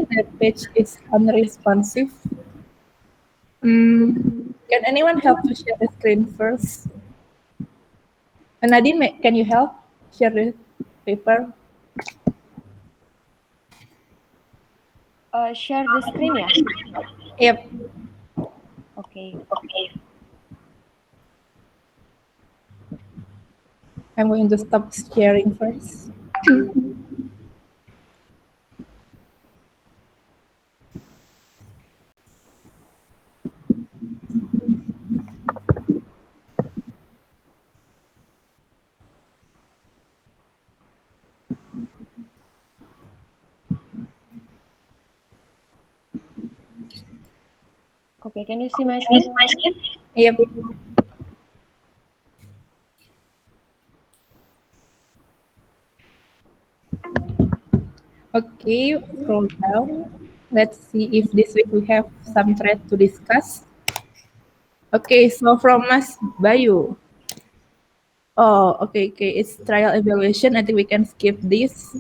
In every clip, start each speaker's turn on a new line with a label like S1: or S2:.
S1: think that page is unresponsive. Can anyone help to share the screen first? Nadine, can you help share the paper?
S2: Share the screen ya?
S1: Yep.
S2: Okay.
S1: I'm going to stop sharing first.
S2: Okay, can you see my screen?
S1: Yep. Okay, scroll down. Let's see if this week we have some thread to discuss. Okay, so from Mas Bayu. Oh, okay. It's trial evaluation. I think we can skip this.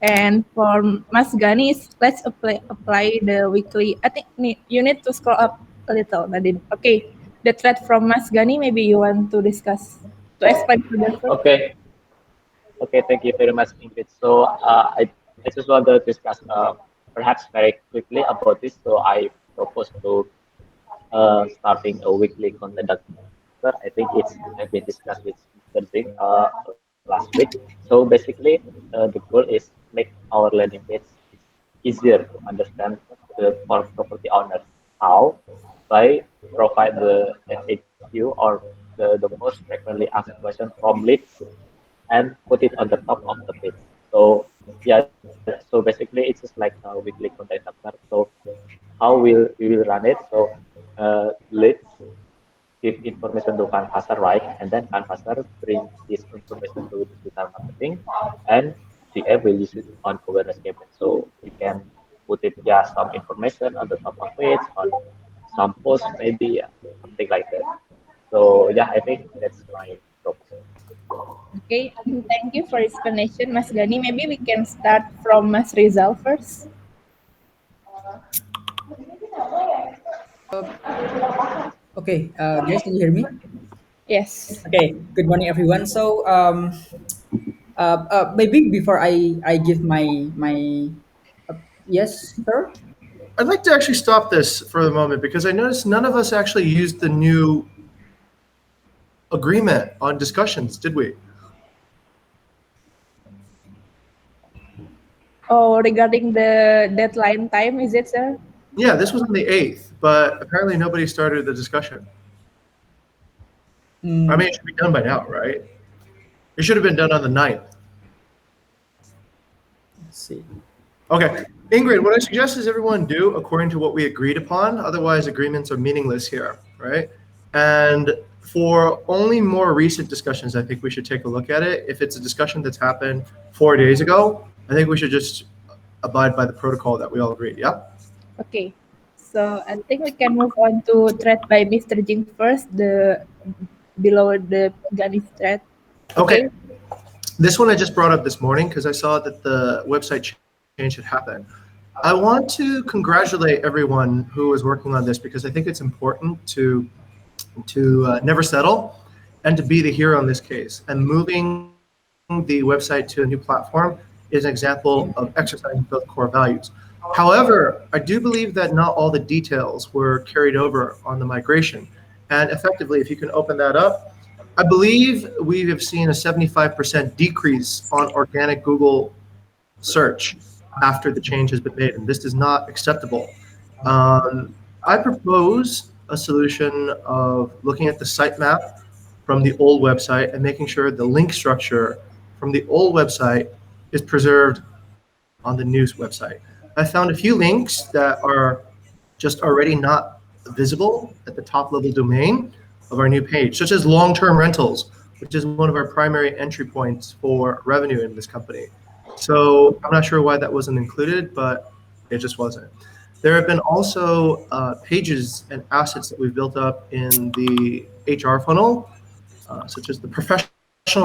S1: And for Mas Gani, let's apply the weekly. I think you need to scroll up a little, Nadine. Okay, the thread from Mas Gani, maybe you want to discuss, to explain to the first.
S3: Okay. Okay, thank you very much, Ingrid. So I just want to discuss perhaps very quickly about this. So I propose to starting a weekly content doctor. I think it's have been discussed with Mr. Zing last week. So basically, the goal is make our landing page easier to understand for property owners. How? By provide the FAQ or the most frequently asked question from leads and put it on the top of the page. So yeah, so basically it's just like a weekly content chapter. So how we will run it? So let's give information to canvasser, right? And then canvasser bring this information to digital marketing, and GM will use it on awareness campaign. So you can put it some information on the top of it, on some post maybe, something like that. So yeah, I think that's my proposal.
S1: Okay, thank you for explanation, Mas Gani. Maybe we can start from Mas Rizal first.
S4: Okay, guys, can you hear me?
S1: Yes.
S4: Okay, good morning, everyone. So, maybe before I give my yes, sir.
S5: I'd like to actually stop this for the moment because I noticed none of us actually used the new agreement on discussions, did we?
S1: Oh, regarding the deadline time, is it, sir?
S5: Yeah, this was on the 8th, but apparently nobody started the discussion. I mean, it should be done by now, right? It should have been done on the 9th.
S4: Let's see.
S5: Okay. Ingrid, what I suggest is everyone do according to what we agreed upon. Otherwise, agreements are meaningless here, right? And for only more recent discussions, I think we should take a look at it. If it's a discussion that's happened 4 days ago, I think we should just abide by the protocol that we all agreed. Yeah?
S1: Okay. So I think we can move on to thread by Mr. Jing first, the below the Gani thread.
S5: Okay. This one I just brought up this morning because I saw that the website change had happened. I want to congratulate everyone who is working on this because I think it's important to never settle and to be the hero in this case. And moving the website to a new platform is an example of exercising both core values. However, I do believe that not all the details were carried over on the migration. And effectively, if you can open that up, I believe we have seen a 75% decrease on organic Google search after the change has been made, and this is not acceptable. I propose a solution of looking at the sitemap from the old website and making sure the link structure from the old website is preserved on the new website. I found a few links that are just already not visible at the top level domain of our new page, such as long-term rentals, which is one of our primary entry points for revenue in this company. So I'm not sure why that wasn't included, but it just wasn't. There have been also pages and assets that we've built up in the HR funnel, such as the professional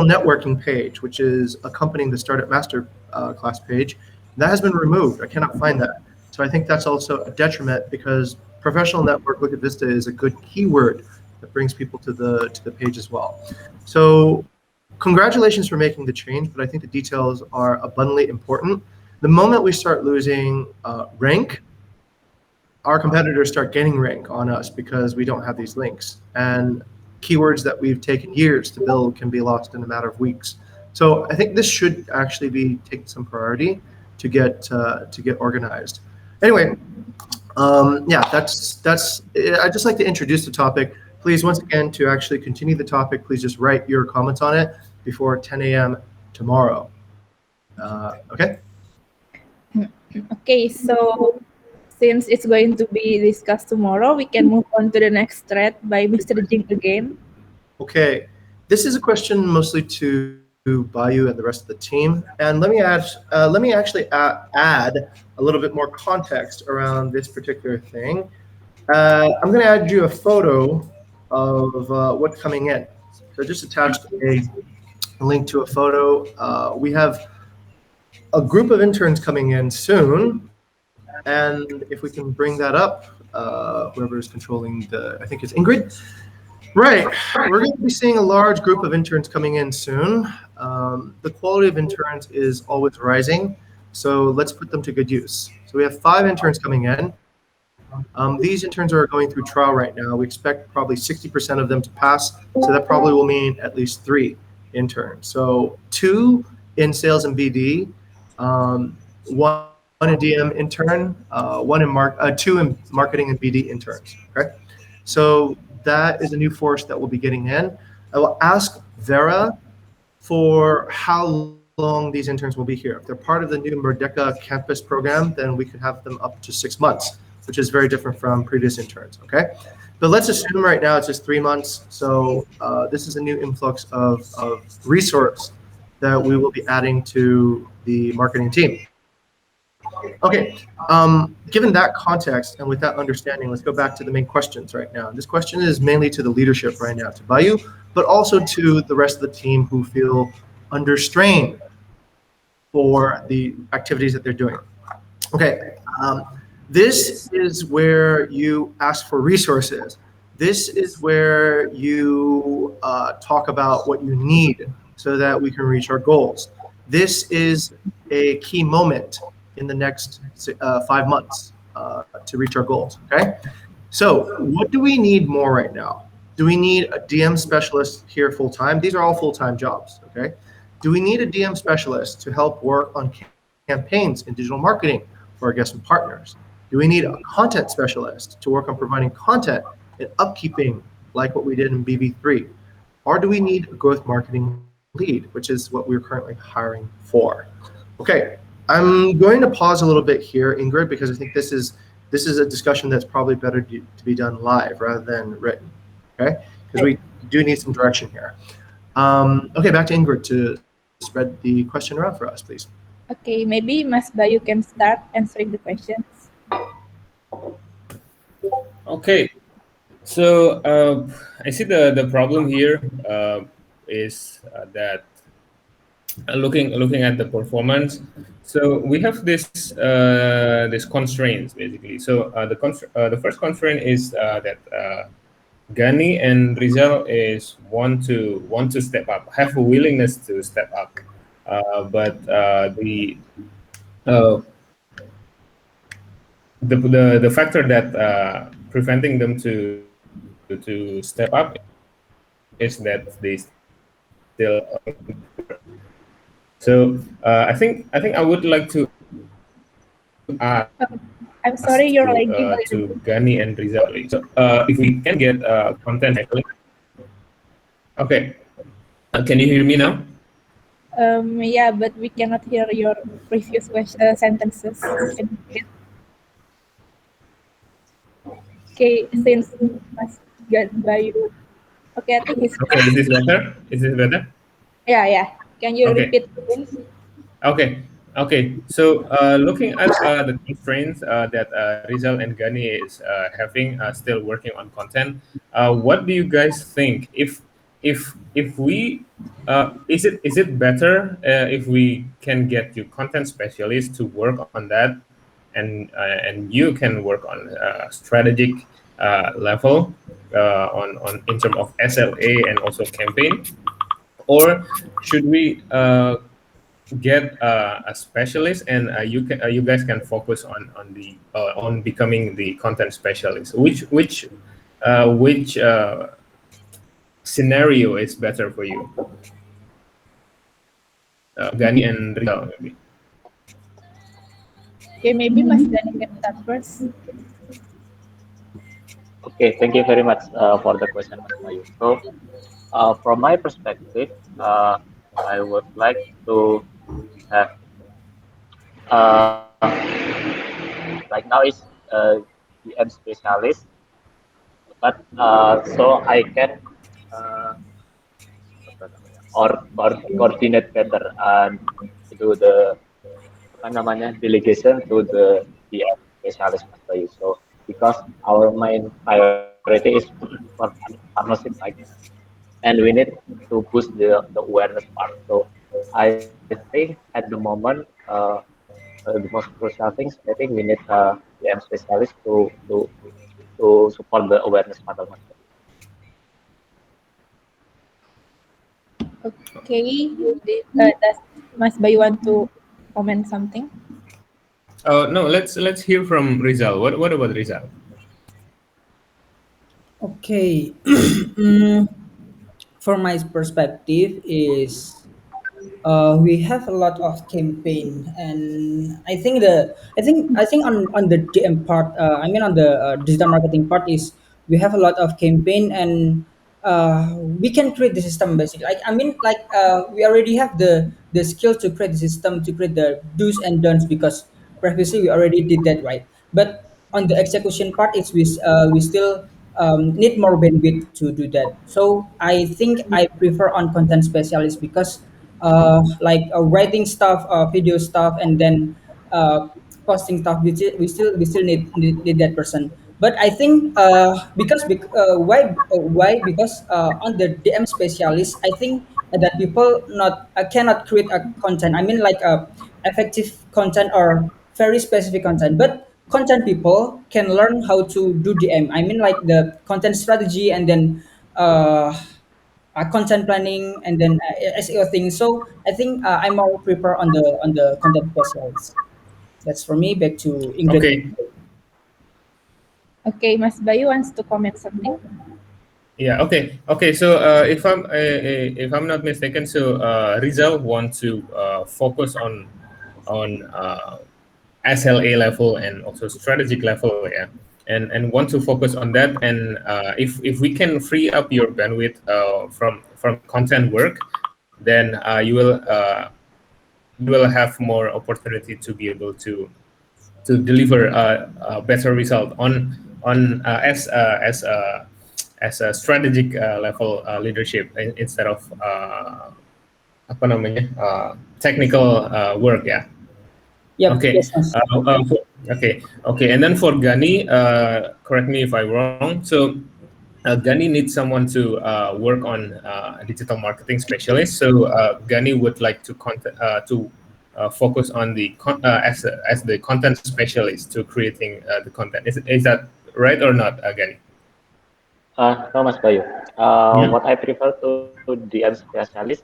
S5: networking page, which is accompanying the Startup Master class page. That has been removed. I cannot find that. So I think that's also a detriment because professional network Bukit Vista is a good keyword that brings people to the page as well. So congratulations for making the change, but I think the details are abundantly important. The moment we start losing rank, our competitors start gaining rank on us because we don't have these links. And keywords that we've taken years to build can be lost in a matter of weeks. So I think this should actually be taking some priority to get organized. Anyway, yeah, that's. I'd just like to introduce the topic. Please, once again, to actually continue the topic, please just write your comments on it before 10 a.m. tomorrow. Okay.
S1: Okay, so since it's going to be discussed tomorrow, we can move on to the next thread by Mr. Jing again.
S5: Okay. This is a question mostly to Bayu and the rest of the team, and let me actually add a little bit more context around this particular thing. I'm going to add you a photo of what's coming in. So I just attached a link to a photo. We have a group of interns coming in soon, and if we can bring that up, whoever is controlling I think it's Ingrid. Right, we're going to be seeing a large group of interns coming in soon. The quality of interns is always rising, so let's put them to good use. So we have 5 interns coming in. These interns are going through trial right now. We expect probably 60% of them to pass, so that probably will mean at least 3 interns. So 2 in sales and BD, 1 a DM intern, 2 in marketing and BD interns. Okay, so that is a new force that will be getting in. I will ask Vera for how long these interns will be here. If they're part of the new Merdeka campus program, then we could have them up to 6 months, which is very different from previous interns, okay? But let's assume right now it's just 3 months. So this is a new influx of resource that we will be adding to the marketing team. Okay, given that context and with that understanding, let's go back to the main questions right now. This question is mainly to the leadership right now, to Bayu, but also to the rest of the team who feel under strain for the activities that they're doing. Okay, this is where you ask for resources. This is where you talk about what you need so that we can reach our goals. This is a key moment in the next 5 months to reach our goals, okay? So what do we need more right now? Do we need a DM specialist here full-time? These are all full-time jobs, okay? Do we need a DM specialist to help work on campaigns in digital marketing for our guests and partners? Do we need a content specialist to work on providing content and upkeeping like what we did in BV3? Or do we need a growth marketing lead, which is what we're currently hiring for? Okay, I'm going to pause a little bit here, Ingrid, because I think this is a discussion that's probably better to be done live rather than written, okay? Because we do need some direction here. Okay, back to Ingrid to spread the question around for us, please.
S1: Okay, maybe Mas Bayu can start answering the questions.
S6: Okay, so I see the problem here is that looking at the performance. So we have this constraints basically. So the first constraint is that Gani and Rizal want to step up, have a willingness to step up, but the factor that preventing them to step up is that they still. So I think I would like to ask
S1: I'm sorry, you're lagging.
S6: to Gani and Rizal. So if we can get content actually. Okay, can you hear me now?
S1: Yeah, but we cannot hear your previous sentences. Can you repeat? Okay, since Mas Bayu. Okay, I think it's
S6: Okay, is this better? Is this better?
S1: yeah. Can you
S6: Okay.
S1: repeat please?
S6: Okay. So looking at the constraints that Rizal and Gani is having, still working on content, what do you guys think? If we is it better if we can get you content specialists to work on that, and you can work on strategic level on in terms of SLA and also campaign, or should we get a specialist and you guys can focus on becoming the content specialist? Which scenario is better for you, Gani and Rizal maybe?
S1: Okay, maybe Mas Dani can start first.
S3: Okay, thank you very much for the question, Mas Bayu. So, from my perspective, uh, I would like to have like now is DM specialist, but so I can uh, apa namanya, or coordinate better and do the apa namanya delegation to the DM specialist, Mas Bayu. So because our main priority is for partnership, right? And we need to boost the awareness part. So I think at the moment, the most crucial things, I think we need PM specialist to support the awareness part of market.
S1: Okay, does Mas Bayu want to comment something?
S6: Oh no, let's hear from Rizal. What about Rizal?
S4: Okay. Mm, from my perspective is we have a lot of campaign, and I think on the DM part, I mean on the digital marketing part is we have a lot of campaign, and we can create the system basically. Like I mean like we already have the skill to create the system, to create the do's and don'ts, because previously we already did that, right? But on the execution part, it's we still need more bandwidth to do that. So I think I prefer on content specialist, because like writing stuff, video stuff, and then uh, posting stuff. We still need that person. But I think why? Because on the DM specialist, I think that people not cannot create a content. I mean like a effective content or very specific content, but content people can learn how to do DM. I mean like the content strategy, and then uh, content planning, and then SEO things. So I think I more prepare on the content specialist. That's for me. Back to Ingrid.
S6: Okay.
S1: Okay, Mas Bayu wants to comment something.
S6: Yeah. Okay. Okay. So if I'm not mistaken, so Rizal want to focus on SLA level and also strategic level, yeah, and want to focus on that. And if we can free up your bandwidth from content work, then you will have more opportunity to be able to deliver a better result on as a strategic level leadership instead of apa namanya technical work, ya.
S4: Yep.
S6: Okay.
S4: Yes. Mas.
S6: Okay. Okay. And then for Gani, correct me if I'm wrong. So Gani needs someone to work on digital marketing specialist. So Gani would like to focus on as the content specialist to creating the content. Is that right or not, Gani?
S3: No, Mas Bayu.
S6: Hmm?
S3: What I prefer to DM specialist,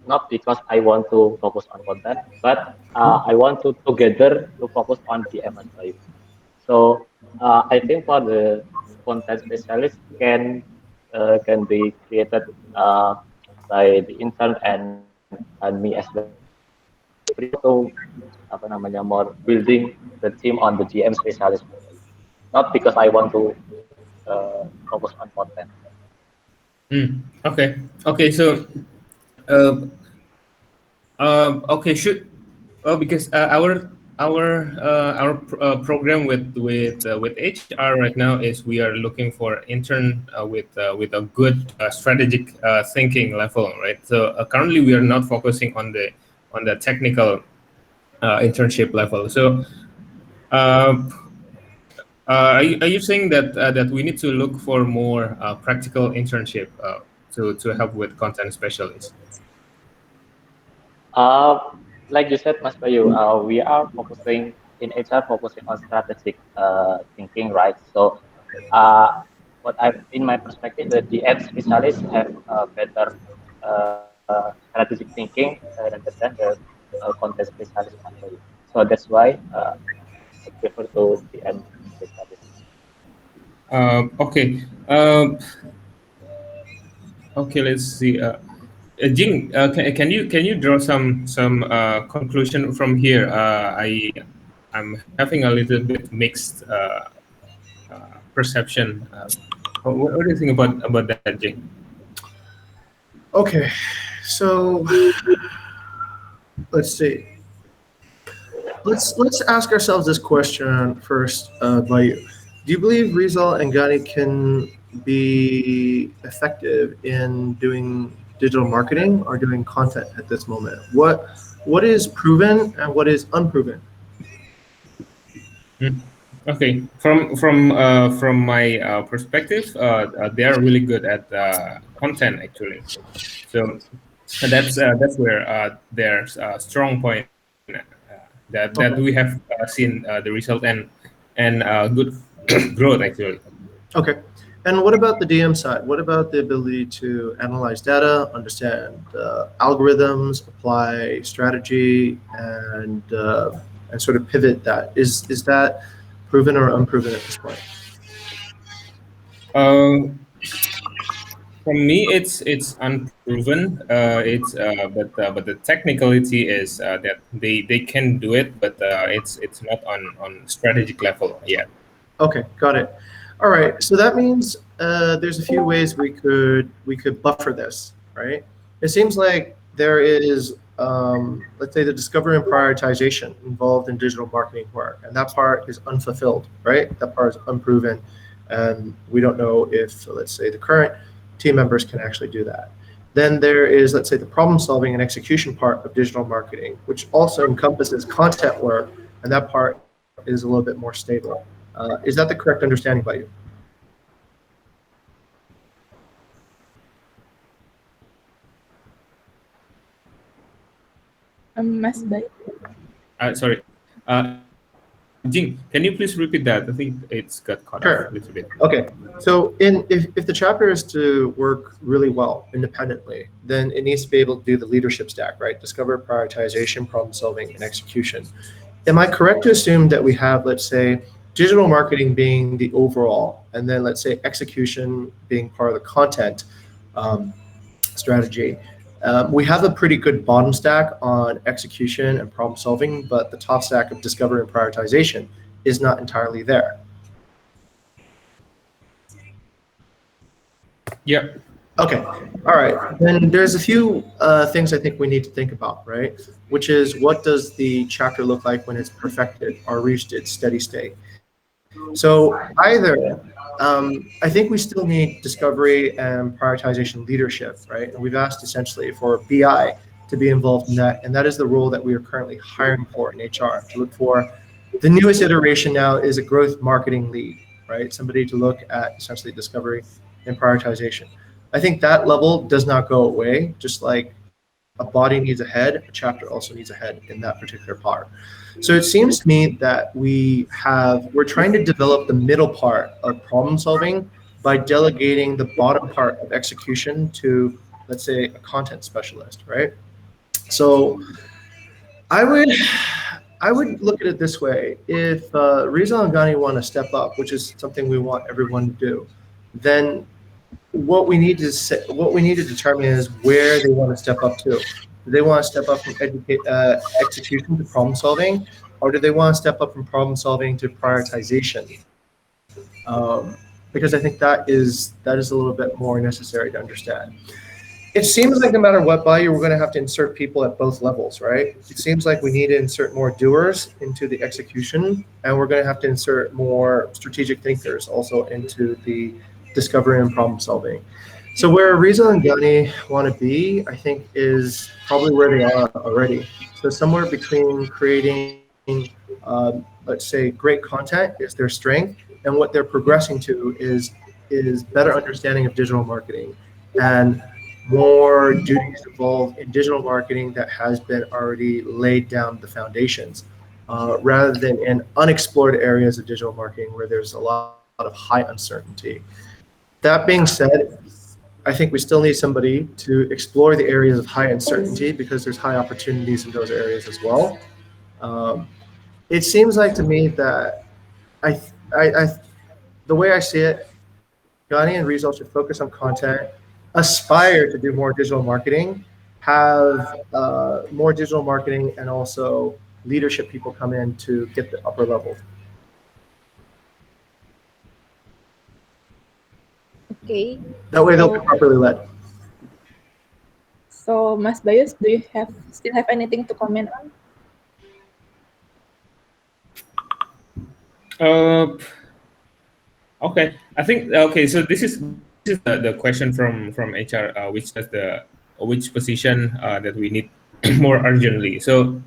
S3: not because I want to focus on content, but I want to together to focus on DM, Mas Bayu. So I think for the content specialist can be created by the intern and me as well. Prefer to apa namanya more building the team on the GM specialist, not because I want to focus on content.
S6: Okay. Okay. So uh, okay, should because our program with HR right now is we are looking for intern with a good strategic thinking level, right? So currently we are not focusing on the technical internship level. So uh, are you saying that we need to look for more practical internship to help with content specialists?
S3: Uh, like you said, Mas Bayu, we are focusing in HR focusing on strategic thinking, right? So uh, what I in my perspective, the DM specialists have better strategic thinking rather than the content specialist actually. So that's why I prefer to DM specialist.
S6: Okay. Okay. Let's see. Jing, can you draw some conclusion from here? I'm having a little bit mixed perception. What do you think about that, Jing?
S5: Okay, so let's see. Let's ask ourselves this question first, by you. Do you believe Rizal and Gani can be effective in doing digital marketing or doing content at this moment? What is proven and what is unproven?
S6: Mm. Okay, from my perspective, they are really good at content actually. So that's where their strong point that we
S5: Okay.
S6: have seen the result and good growth actually.
S5: Okay. And what about the DM side? What about the ability to analyze data, understand algorithms, apply strategy, and sort of pivot that? Is that proven or unproven at this point?
S6: Uh, For me, it's unproven. But the technicality is that they can do it, but it's not on strategic level yet.
S5: Okay, got it. All right. So that means there's a few ways we could buffer this, right? It seems like there is, let's say, the discovery and prioritization involved in digital marketing work, and that part is unfulfilled, right? That part is unproven, and we don't know if, let's say, the current team members can actually do that. Then there is, let's say, the problem solving and execution part of digital marketing, which also encompasses content work, and that part is a little bit more stable. Is that the correct understanding by you?
S1: Mas Bayu.
S6: Sorry, Jing, can you please repeat that? I think it's got cut off a little
S5: Sure.
S6: bit.
S5: Okay. So if the chapter is to work really well independently, then it needs to be able to do the leadership stack, right? Discover, prioritization, problem solving, and execution. Am I correct to assume that we have, let's say, digital marketing being the overall, and then let's say execution being part of the content um, strategy? We have a pretty good bottom stack on execution and problem solving, but the top stack of discovery and prioritization is not entirely there.
S6: Yeah.
S5: Okay. All right. Then there's a few things I think we need to think about, right? Which is, what does the chapter look like when it's perfected or reached its steady state? So either I think we still need discovery and prioritization leadership, right? And we've asked essentially for BI to be involved in that, and that is the role that we are currently hiring for in HR to look for. The newest iteration now is a growth marketing lead, right? Somebody to look at essentially discovery and prioritization. I think that level does not go away, just like a body needs a head, a chapter also needs a head in that particular part. So it seems to me that we're trying to develop the middle part of problem solving by delegating the bottom part of execution to, let's say, a content specialist, right? So I would I would look at it this way: if Rizal and Ghani want to step up, which is something we want everyone to do, then what we need to determine is where they want to step up to. Do they want to step up from execution to problem solving, or do they want to step up from problem solving to prioritization? Because I think that is a little bit more necessary to understand. It seems like no matter what value, we're going to have to insert people at both levels, right? It seems like we need to insert more doers into the execution, and we're going to have to insert more strategic thinkers also into the discovery and problem solving. So where Riza and Ghani want to be, I think, is probably where they are already. So somewhere between creating, let's say, great content is their strength, and what they're progressing to is better understanding of digital marketing and more duties involved in digital marketing that has been already laid down the foundations. rather than in unexplored areas of digital marketing where there's a lot of high uncertainty. That being said, I think we still need somebody to explore the areas of high uncertainty because there's high opportunities in those areas as well. Um, it seems like to me that I the way I see it, Johnny and Rizal should focus on content, aspire to do more digital marketing, have more digital marketing, and also leadership people come in to get the upper level.
S1: Okay.
S5: That way they'll be
S1: So,
S5: properly led.
S1: so Mas Bayus, do you still have anything to comment on?
S6: Uh, okay, I think okay. So this is the question from HR, which position that we need more urgently. So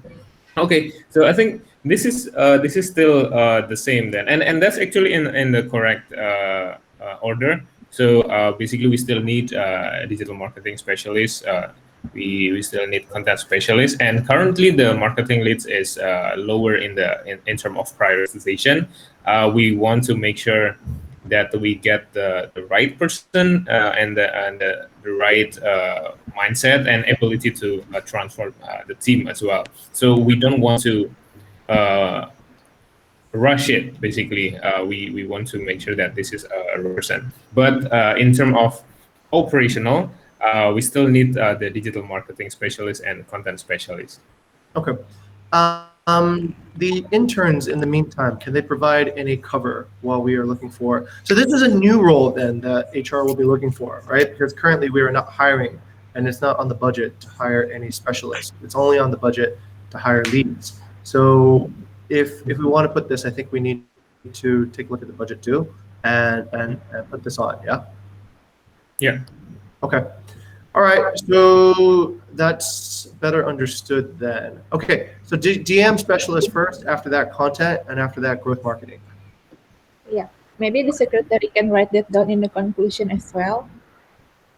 S6: okay, so I think this is still the same then, and that's actually in the correct order. So basically, we still need a digital marketing specialist. We still need content specialists, and currently the marketing leads is lower in term of prioritization. We want to make sure that we get the right person and the right mindset and ability to transform the team as well. So we don't want to uh, rush it. Basically, we want to make sure that this is a person. But in terms of operational, we still need the digital marketing specialist and content specialist.
S5: Okay. The interns in the meantime, can they provide any cover while we are looking for? So this is a new role then that HR will be looking for, right? Because currently we are not hiring, and it's not on the budget to hire any specialists. It's only on the budget to hire leads. So if we want to put this, I think we need to take a look at the budget too, and put this on. Yeah.
S6: Yeah.
S5: Okay. All right, so that's better understood then. Okay, so DM specialist first, after that content, and after that growth marketing.
S1: Yeah, maybe the secretary can write that down in the conclusion as well.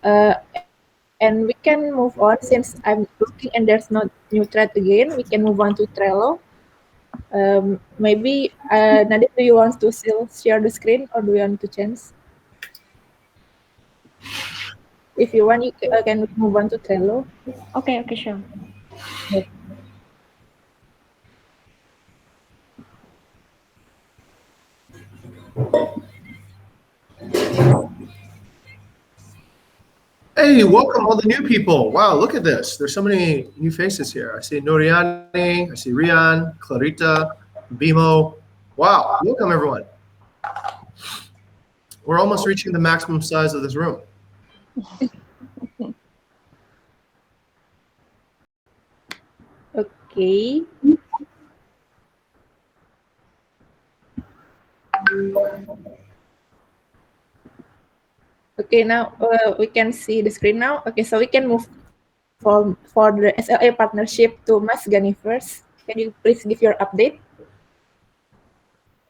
S1: And we can move on since I'm looking and there's no new thread again. We can move on to Trello. Maybe Nadia, do you want to still share the screen or do you want to change? If you want, you can move on to Trello.
S2: Okay, okay, sure.
S5: Hey, welcome all the new people. Wow, look at this. There's so many new faces here. I see Noriani, I see Rian, Clarita, Bimo. Wow, welcome everyone. We're almost reaching the maximum size of this room.
S1: Okay. Okay, now we can see the screen now. Okay, so we can move for the SLA partnership to Mas Gani first. Can you please give your update?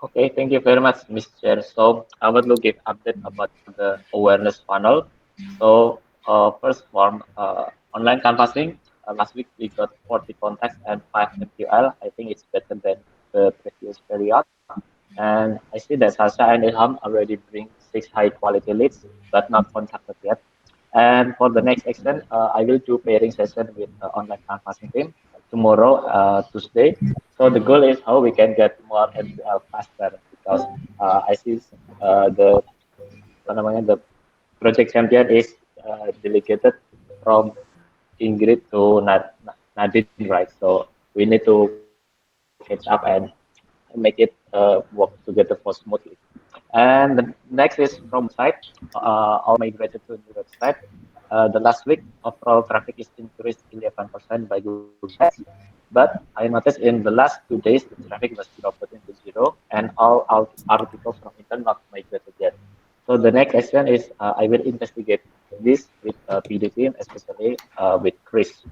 S3: Okay, thank you very much, Ms. Chair. So I want to give update about the awareness funnel. So first form online canvassing. Last week we got 40 contacts and 5 MQL. I think it's better than the previous period. And I see that Sasha and Ilham already bring 6 high quality leads, but not contacted yet. And for the next action, I will do pairing session with the online canvassing team tomorrow, Tuesday. So the goal is how we can get more MQL faster because I see the apa namanya, the project champion is delegated from Ingrid to Nadine, right? So we need to catch up and make it work together for smoothly. And the next is from website. All migrated to a new website. The last week, overall traffic is increased 11% by Google Ads. But I noticed in the last 2 days, the traffic was dropped into zero, and all articles from internet not migrated yet. So the next action is I will investigate this with PD team, especially with Chris.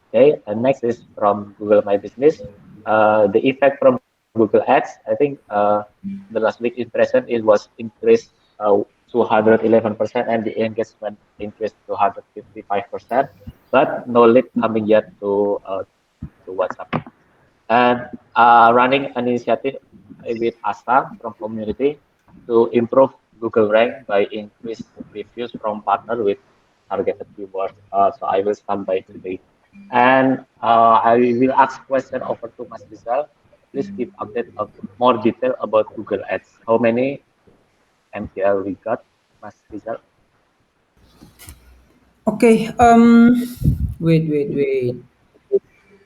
S3: Okay, and next is from Google My Business. The effect from Google Ads, I think the last week impression it was increased to 111%, and the engagement increased to 155%, but no lead coming yet to WhatsApp. and running an initiative with ASA from community to improve Google rank by increased reviews from partner with targeted keywords. So I will start by today. And I will ask question over to Mas Rizal. Please give update of more detail about Google Ads. How many MQL we got, Mas Rizal?
S4: Okay. Wait.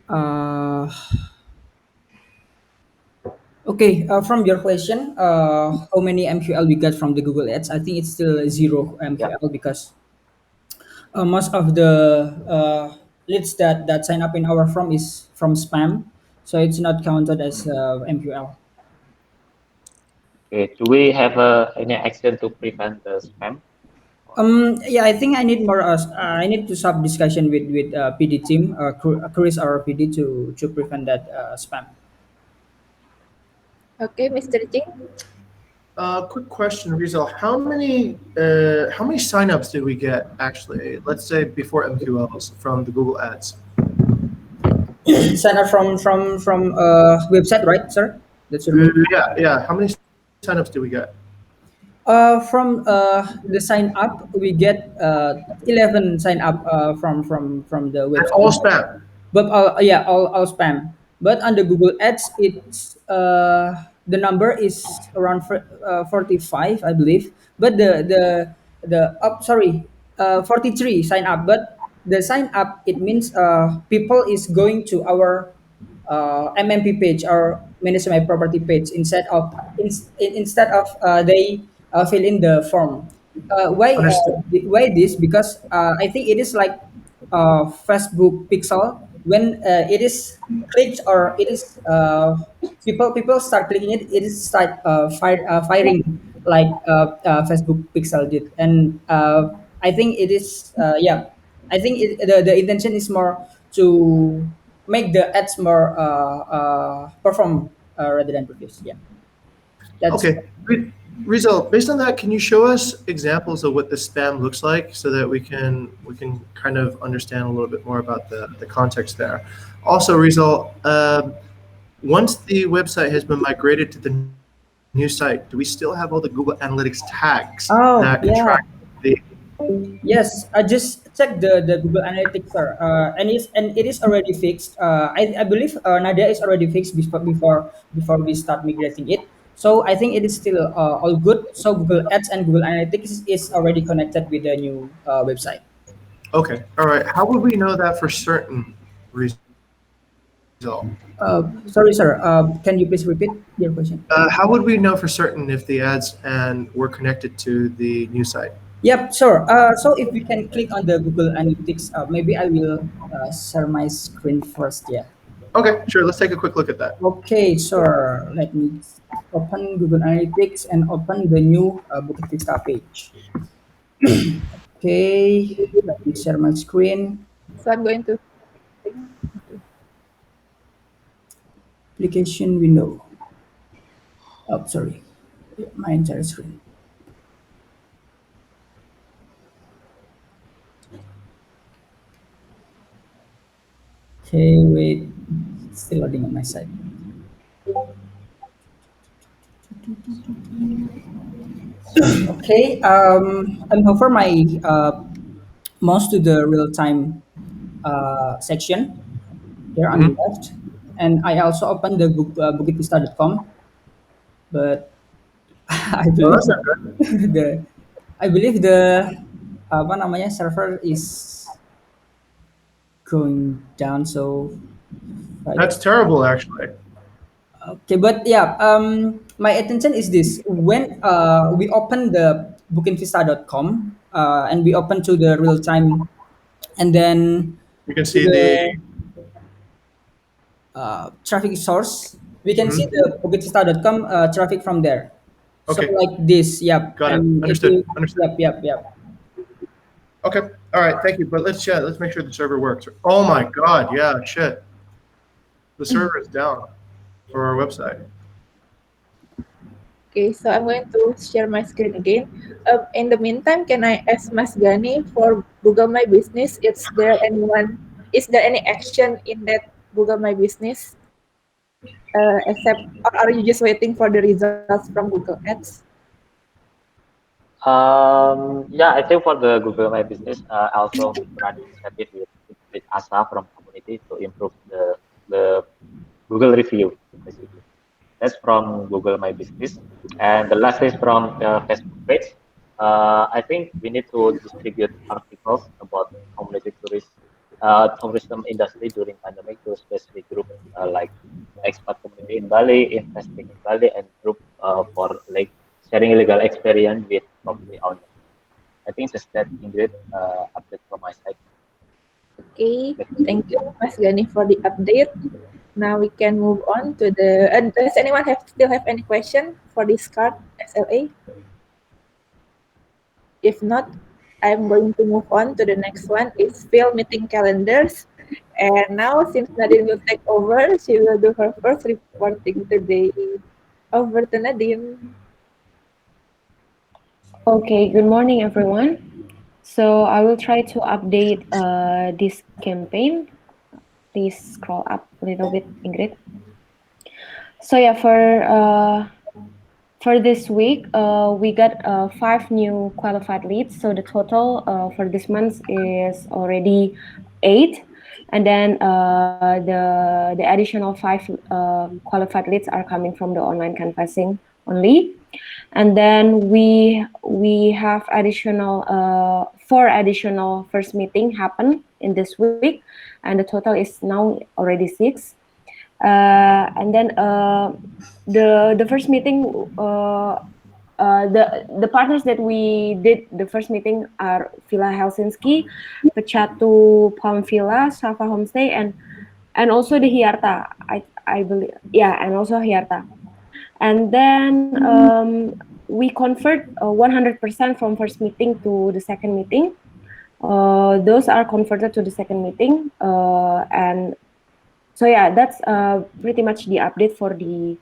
S4: Uh, okay. From your question, how many MQL we got from the Google Ads? I think it's still zero
S3: Yeah.
S4: MQL because most of the leads that sign up in our form is from spam, so it's not counted as MQL.
S3: Okay. Do we have any action to prevent the spam?
S4: Yeah, I think I need more. I need to sub discussion with PD team, Chris or PD to prevent that spam.
S1: Okay, Mr. Ching.
S5: Quick question, Rizal. How many signups did we get actually? Let's say before MQLs from the Google Ads.
S4: Sign up from website, right, sir? That's your main.
S5: Yeah. How many signups did we get?
S4: From the sign up, we get 11 sign up from the
S5: And all
S4: website.
S5: spam.
S4: But yeah, all spam. But on the Google Ads, it's the number is around 45, I believe. But sorry, 43 sign up. But the sign up, it means people is going to our MMP page or manage my property page instead of they fill in the form.
S5: Understood.
S4: Why this? Because I think it is like Facebook pixel when it is clicked or it is people start clicking it, it is start firing like Facebook pixel did. And I think it is yeah, I think the intention is more to make the ads more perform rather than produce. Yeah, that's
S5: Okay. Rizal, based on that, can you show us examples of what the spam looks like so that we can kind of understand a little bit more about the context there? Also, Rizal, once the website has been migrated to the new site, do we still have all the Google Analytics tags that can
S4: oh
S5: track
S4: yeah.
S5: the?
S4: Yes, I just checked the Google Analytics, sir, and it is already fixed. I believe Nadia is already fixed before we start migrating it. So I think it is still all good. So Google Ads and Google Analytics is already connected with the new website.
S5: Okay, all right. How would we know that for certain, Rizal?
S4: Sorry, sir. Can you please repeat your question?
S5: How would we know for certain if the ads and were connected to the new site?
S4: Yep, sure. So if we can click on the Google Analytics, maybe I will share my screen first. Yeah.
S5: Okay, sure. Let's take a quick look at that.
S4: Okay, sure. Let me open Google Analytics and open the new Bukit Vista page. Okay, let me share my screen.
S1: So I'm going to.
S4: Application window. Oh, sorry. My entire screen. Okay, wait. It's still loading on my side. Okay, I'm over my mouse to the real time section here on the
S5: Mhm.
S4: left, and I also opened the bukitpista.com, but I
S5: Oh,
S4: believe
S5: that's not good.
S4: the I believe the apa namanya server is going down. So I,
S5: That's terrible, actually.
S4: okay, but yeah, my attention is this: when we open the bookingvista.com and we open to the real time, and then
S5: You can
S4: to
S5: see the.
S4: the traffic source, we can see
S5: Mhm.
S4: the bookingvista.com traffic from there. So
S5: Okay,
S4: like this, yep,
S5: got it.
S4: and it
S5: Understood.
S4: will,
S5: Understood.
S4: yep.
S5: Okay. All right. Thank you. But let's make sure the server works. Oh my God. Yeah. Shit. The server is down for our website.
S1: Okay, so I'm going to share my screen again. In the meantime, can I ask Mas Gani for Google My Business? Is there any action in that Google My Business? Except, or are you just waiting for the results from Google Ads?
S3: Yeah, I think for the Google My Business, also run initiative with ASA from community to improve the Google review basically. That's from Google My Business, and the last is from Facebook page. I think we need to distribute articles about tourism industry during pandemic to specific group like expat community in Bali, investing in Bali, and group for like sharing legal experience with property owner. I think just that Ingrid update from my side.
S1: Okay, thank you, Mas Gani, for the update. Now we can move on to the. Does anyone still have any question for this card SLA? If not, I'm going to move on to the next one. It's field meeting calendars. And now, since Nadine will take over, she will do her first reporting today. Over to Nadine.
S2: Okay, good morning, everyone. So I will try to update this campaign. Please scroll up a little bit, Ingrid. So yeah, for this week, we got 5 new qualified leads. So the total for this month is already 8, and then the additional 5 qualified leads are coming from the online canvassing only. And then we have additional 4 additional first meeting happen in this week, and the total is now already 6. And then the first meeting, the partners that we did the first meeting are Villa Helsinki, Pechatu Palm Villa, Safa Homestay, and also the Hyarta. I believe, yeah, and also Hyarta. And then we convert 100% from first meeting to the second meeting. Those are converted to the second meeting, and so yeah, that's pretty much the update for the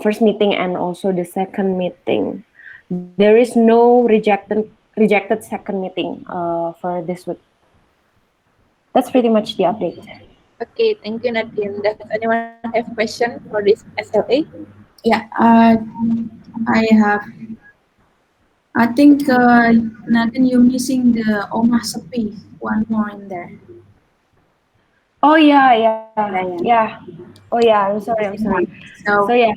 S2: first meeting and also the second meeting. There is no rejected second meeting for this week. That's pretty much the update.
S1: Okay, thank you, Nadine. Does anyone have question for this SLA?
S7: Yeah, I have. I think Nathan, you're missing the Omah Sepi. One more in there.
S2: Oh yeah, yeah,
S7: Yeah, yeah.
S2: yeah. Oh yeah, I'm sorry. So
S7: So,
S2: yeah.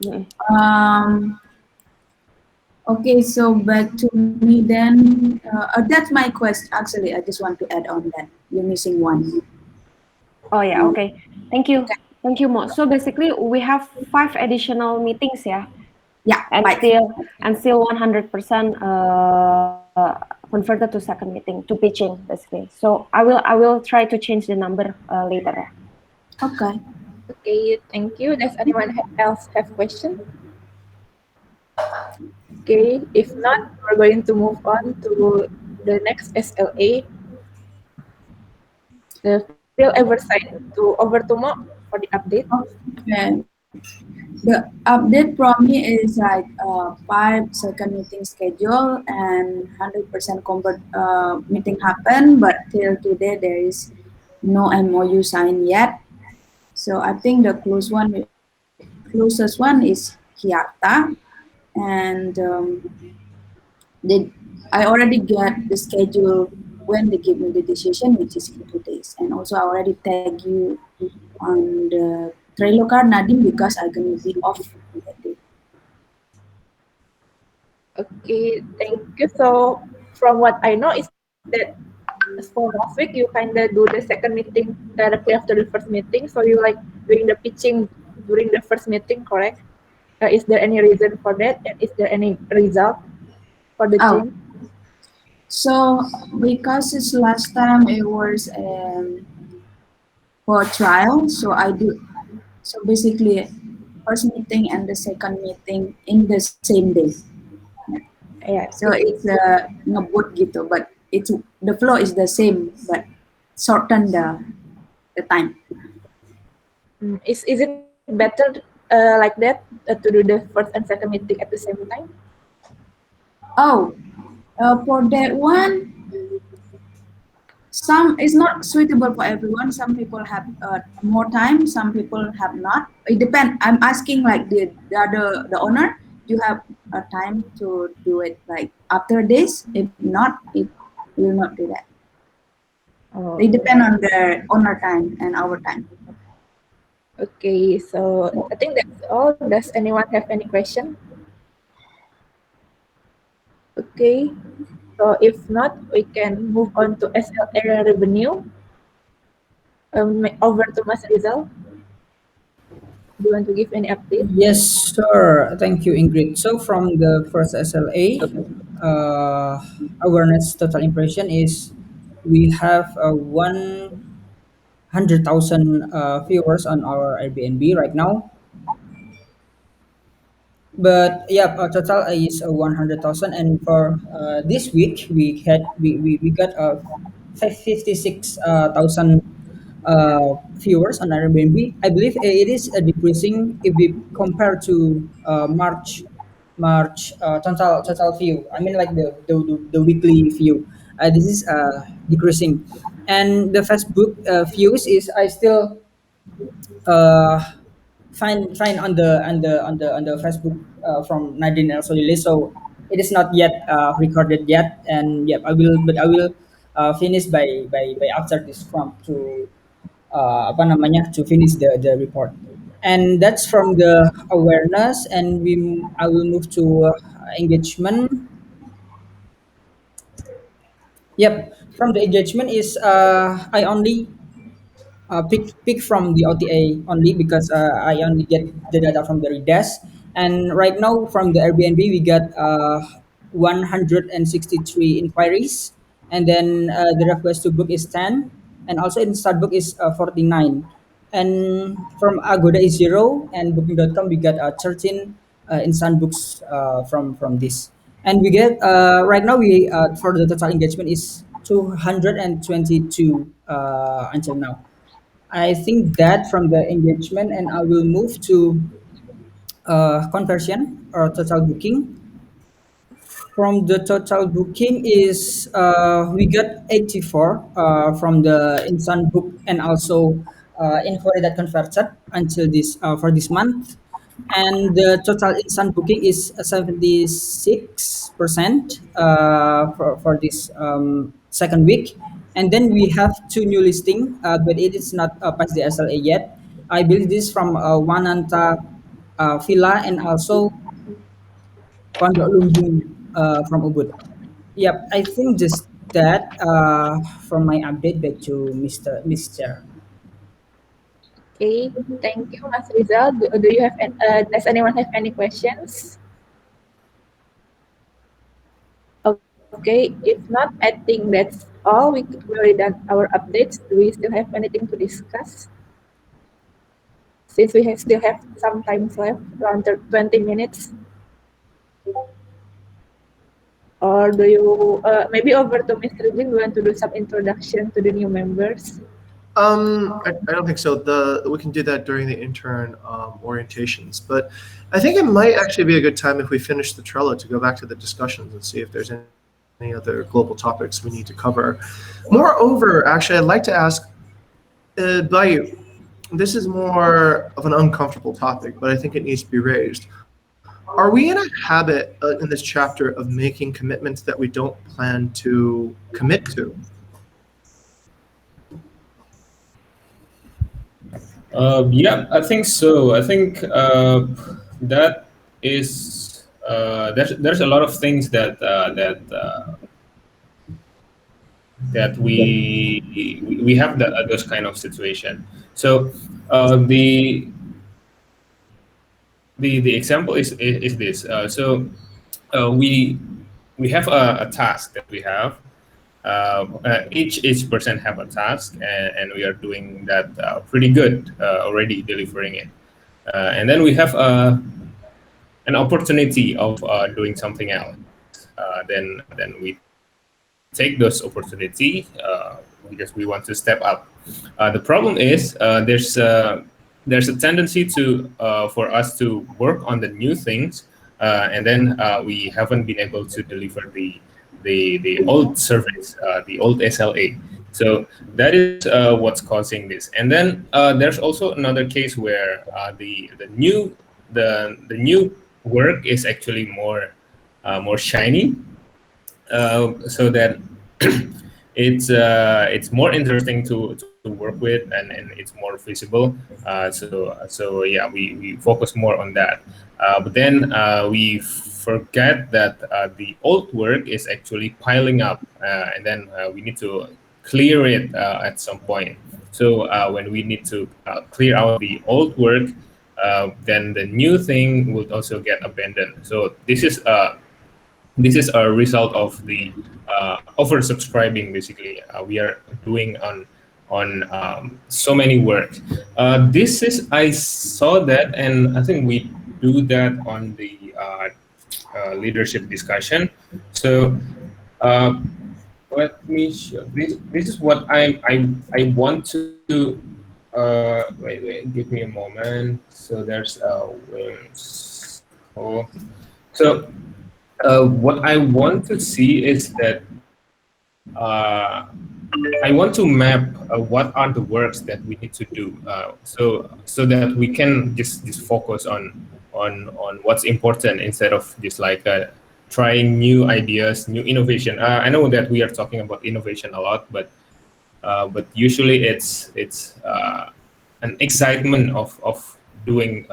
S2: Mm.
S7: okay, so back to me then. That's my question. Actually, I just want to add on that. You're missing one.
S2: Oh yeah, okay. Thank you, Mo. So basically, we have 5 additional meetings, yeah,
S7: Yeah,
S2: and
S7: right.
S2: still 100% converted to second meeting to pitching basically. So I will try to change the number later.
S7: Okay.
S1: Okay, thank you. Does anyone else have question? Okay, if not, we're going to move on to the next SLA, the field oversight. Over to Mo for the update.
S7: Okay. The update from me is like 5 second meeting schedule and 100% convert meeting happen, but till today there is no MOU signed yet. So I think the closest one is Hyarta, and I already get the schedule when they give me the decision, which is in 2 days. And also I already tag you on the Trello card, Nadim, because I'm gonna be off that day.
S1: Okay, thank you. So from what I know is that for last week you kind of do the second meeting directly after the first meeting. So you like doing the pitching during the first meeting, correct? Is there any reason for that? And is there any result for the
S7: Oh,
S1: change?
S7: so because it's last time it was for trial, so I do. So basically, first meeting and the second meeting in the same day.
S1: Yeah,
S7: So it's ngebut gitu, but it's the flow is the same, but shorten the time.
S1: is it better like that to do the first and second meeting at the same time?
S7: Oh, for that one, some is not suitable for everyone. Some people have more time, some people have not. It depends. I'm asking like the owner, you have a time to do it like after this. If not, it will not do that.
S2: Oh,
S7: It depends on the owner time and our time.
S1: Okay, so I think that's all. Does anyone have any question? Okay, so if not, we can move on to SL revenue. Over to Mas Rizal. Do you want to give any update?
S4: Yes, sure. Thank you, Ingrid. So from the first SLA, awareness total impression is we have 100,000 viewers on our Airbnb right now. But yeah, our total is 100,000, and for this week we got 56,000 viewers on Airbnb. I believe it is decreasing if we compare to March total view. I mean, like the weekly view. This is decreasing, and the Facebook views is I still uh, find on the Facebook from Nadine El Solile. So it is not yet recorded yet, and yeah, I will finish by after this prompt to apa namanya to finish the report. And that's from the awareness, and I will move to engagement. Yep, from the engagement is I only pick from the OTA only because I only get the data from the Redes. And right now from the Airbnb we got 163 inquiries, and then the request to book is 10, and also in Startbook is 49. And from Agoda is 0, and Booking.com we got 13 instant books from this. And we get right now we for the total engagement is 222 until now. I think that from the engagement, and I will move to conversion or total booking. From the total booking is we got 84 from the instant book, and also inquiry that converted until this for this month. And the total instant booking is 76% for this second week. And then we have two new listing, but it is not past the SLA yet. I believe this from Wananta Villa, and also Pondok Lumbung from Ubud. Yep, I think just that from my update. Back to Mr.
S1: Okay, thank you, Mas Rizal. Do you have does anyone have any questions? Okay, if not, I think that's all. We already done our updates. Do we still have anything to discuss? Since we still have some time left, around 20 minutes. Or do you, maybe over to Mr. Jin, we want to do some introduction to the new members?
S5: I don't think so. We can do that during the intern orientations, but I think it might actually be a good time if we finish the Trello to go back to the discussions and see if there's any other global topics we need to cover. Moreover, actually, I'd like to ask Bayu. This is more of an uncomfortable topic, but I think it needs to be raised. Are we in a habit in this chapter of making commitments that we don't plan to commit to?
S6: Yeah, I think so. I think that is there's a lot of things that we have those kind of situation. So the example is this. We have a task that we have. Each person have a task, and we are doing that pretty good already delivering it. And then we have an opportunity of doing something else. Then we take those opportunity because we want to step up. The problem is there's a tendency to for us to work on the new things, and then we haven't been able to deliver the old service, the old SLA. So that is what's causing this. And then there's also another case where the new work is actually more shiny, so that it's more interesting to work with, and it's more visible. So yeah, we focus more on that. But then we forget that the old work is actually piling up, and then we need to clear it at some point. So when we need to clear out the old work, then the new thing will also get abandoned. So this is a result of the oversubscribing. Basically, we are doing on so many works. This is I saw that, and I think we do that on the leadership discussion. So uh, let me show this. This is what I want to. Wait, give me a moment. So there's oh, so what I want to see is that I want to map what are the works that we need to do, so that we can just focus on what's important, instead of just like trying new ideas, new innovation. I know that we are talking about innovation a lot, but usually it's an excitement of doing